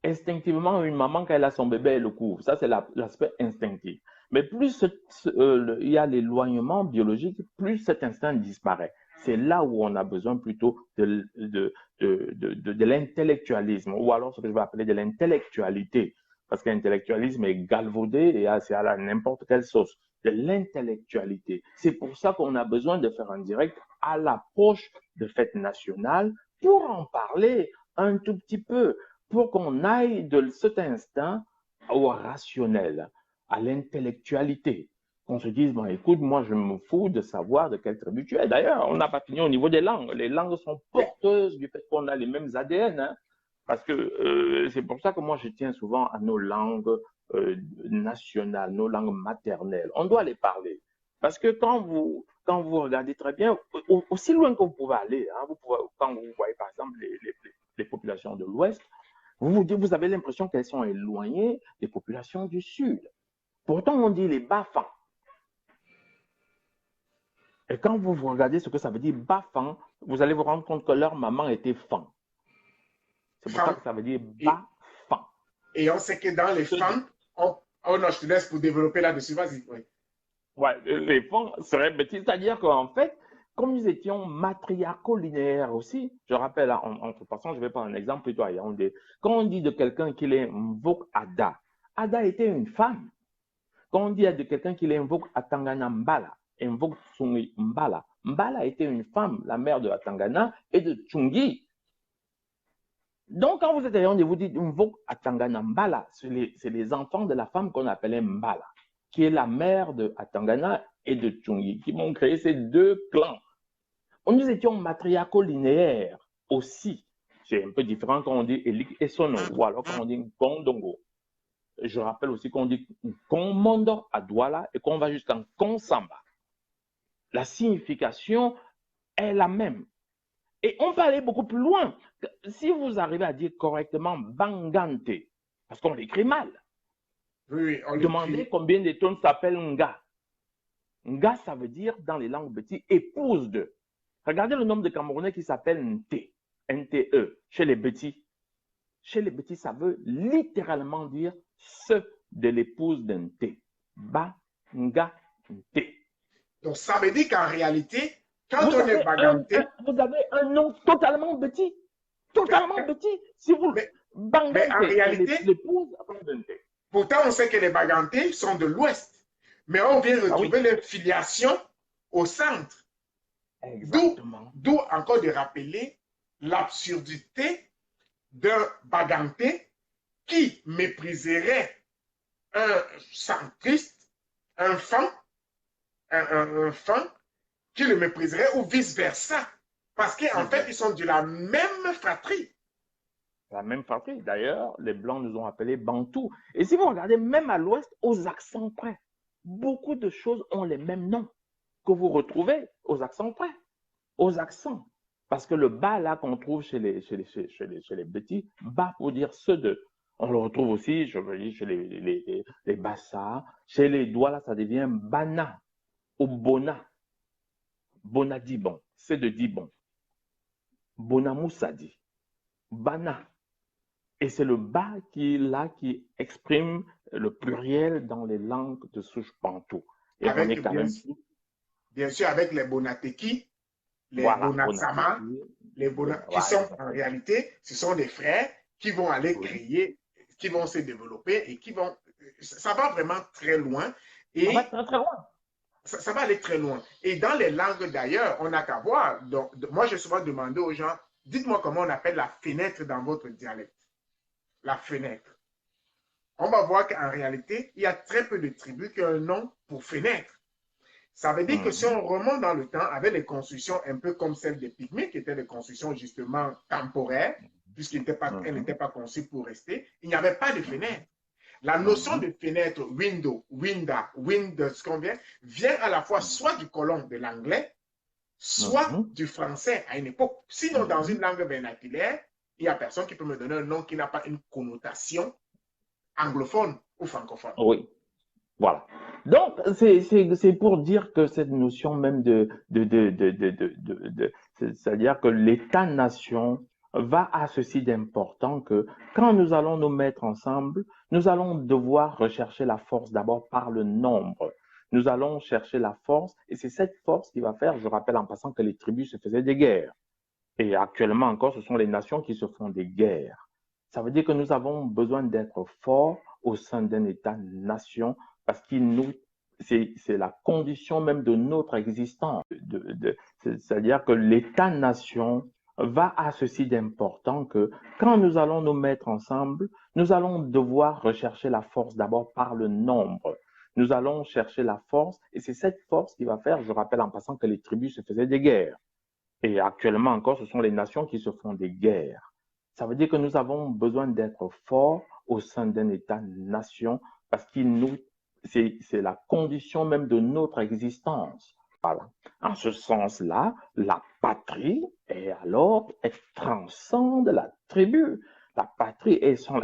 instinctivement, une maman, quand elle a son bébé, elle le couvre. Ça, c'est l'aspect instinctif. Mais plus il y a l'éloignement biologique, plus cet instinct disparaît. C'est là où on a besoin plutôt de l'intellectualisme, ou alors ce que je vais appeler de l'intellectualité. Parce que l'intellectualisme est galvaudé et c'est à n'importe quelle sauce. De l'intellectualité. C'est pour ça qu'on a besoin de faire un direct à l'approche de fêtes nationales pour en parler un tout petit peu, pour qu'on aille de cet instinct au rationnel, à l'intellectualité. Qu'on se dise, bon, écoute, moi, je me fous de savoir de quelle tribu tu es. D'ailleurs, on n'a pas fini au niveau des langues. Les langues sont porteuses du fait qu'on a les mêmes ADN, hein, parce que c'est pour ça que moi, je tiens souvent à nos langues nationales, nos langues maternelles. On doit les parler. Parce que quand vous regardez très bien, aussi loin que vous pouvez aller, hein, quand vous voyez par exemple les populations de l'Ouest, vous avez l'impression qu'elles sont éloignées des populations du Sud. Pourtant, on dit les Bafans. Et quand vous regardez ce que ça veut dire Bafan, vous allez vous rendre compte que leur maman était fan. C'est pour ça que ça veut dire Bafan. Et on sait que dans les femmes, oh non, je te laisse pour développer là-dessus, vas-y. Oui. Ouais, les fans seraient bêtises, c'est-à-dire qu'en fait, comme nous étions matriarco-linéaires aussi, je rappelle, entre passants, je vais prendre un exemple plutôt à Yaoundé. Quand on dit de quelqu'un qu'il est Mvok Ada, Ada était une femme. Quand on dit de quelqu'un qu'il est Mvok Atangana Mbala, Mvok Tsungi Mbala, Mbala était une femme, la mère de Atangana et de Tsungi. Donc, quand vous êtes à Yaoundé, vous dites Mvok Atangana Mbala, c'est les enfants de la femme qu'on appelait Mbala, qui est la mère de Atangana et de Tsungi, qui m'ont créé ces deux clans. Nous étions matriarco-linéaires aussi. C'est un peu différent quand on dit Elik et Sono, ou alors quand on dit Kondongo. Je rappelle aussi qu'on dit Konmondo à Douala et qu'on va jusqu'en Konsamba. La signification est la même. Et on peut aller beaucoup plus loin. Si vous arrivez à dire correctement Bangante, parce qu'on l'écrit mal, oui, on demandez combien de tonnes s'appelle Nga. Nga, ça veut dire, dans les langues bêtises, épouse de. Regardez le nombre de Camerounais qui s'appellent Nte, N-T-E, chez les Bétis. Chez les Bétis, ça veut littéralement dire ce de l'épouse d'un Nte. Ba, Nga, Nte. Donc, ça veut dire qu'en réalité, quand on est Baganté, vous avez un nom totalement Bétis. Totalement Bétis. Si vous. Mais en réalité, l'épouse d'un Nte. Pourtant, on sait que les Bagantés sont de l'Ouest. Mais on vient retrouver les filiations au centre. D'où encore de rappeler l'absurdité d'un Baganté qui mépriserait un centriste, un fan qui le mépriserait ou vice-versa. Parce qu'en fait, ils sont de la même fratrie. La même fratrie. D'ailleurs, les Blancs nous ont appelés Bantous. Et si vous regardez, même à l'Ouest, aux accents près, beaucoup de choses ont les mêmes noms que vous retrouvez aux accents près. Aux accents. Parce que le bas, là, qu'on trouve chez les petits, bas pour dire ceux de. On le retrouve aussi, je veux dire, chez les Bassa. Chez les doigts, là, ça devient Bana ou Bona. Bona Dibon. C'est de Dibon. Bona Moussadi. Bana. Et c'est le bas qui exprime le pluriel dans les langues de souche bantou. Et avec, on est quand même. Bien sûr, avec les Bonateki, les Bonatsama, les qui sont en réalité, ce sont des frères qui vont aller créer, qui vont se développer et qui vont. Ça va vraiment très loin. Et ça va très, très loin. Ça va aller très loin. Et dans les langues d'ailleurs, on n'a qu'à voir. Donc, moi, j'ai souvent demandé aux gens, dites-moi comment on appelle la fenêtre dans votre dialecte. La fenêtre. On va voir qu'en réalité, il y a très peu de tribus qui ont un nom pour fenêtre. Ça veut dire que si on remonte dans le temps avec les constructions un peu comme celle des Pygmées, qui étaient des constructions justement temporaires, puisqu'elles n'étaient pas conçues pour rester, il n'y avait pas de fenêtre. La notion de fenêtre, window, winda, wind, ce qu'on vient à la fois soit du colon de l'anglais, soit du français à une époque. Sinon, dans une langue vernaculaire, il n'y a personne qui peut me donner un nom qui n'a pas une connotation anglophone ou francophone. Oui, voilà. Donc, c'est pour dire que cette notion même c'est-à-dire que l'État-nation va à ceci d'important que quand nous allons nous mettre ensemble, nous allons devoir rechercher la force d'abord par le nombre. Nous allons chercher la force et c'est cette force qui va faire, je rappelle en passant que les tribus se faisaient des guerres. Et actuellement encore, ce sont les nations qui se font des guerres. Ça veut dire que nous avons besoin d'être forts au sein d'un État-nation parce qu'il nous c'est la condition même de notre existence. C'est-à-dire que l'État-nation va à ceci d'important que quand nous allons nous mettre ensemble, nous allons devoir rechercher la force d'abord par le nombre. Nous allons chercher la force et c'est cette force qui va faire, je rappelle en passant que les tribus se faisaient des guerres. Et actuellement encore, ce sont les nations qui se font des guerres. Ça veut dire que nous avons besoin d'être forts au sein d'un État-nation parce qu'il nous c'est la condition même de notre existence. Voilà. En ce sens-là, la patrie est alors, elle transcende la tribu. La patrie est son,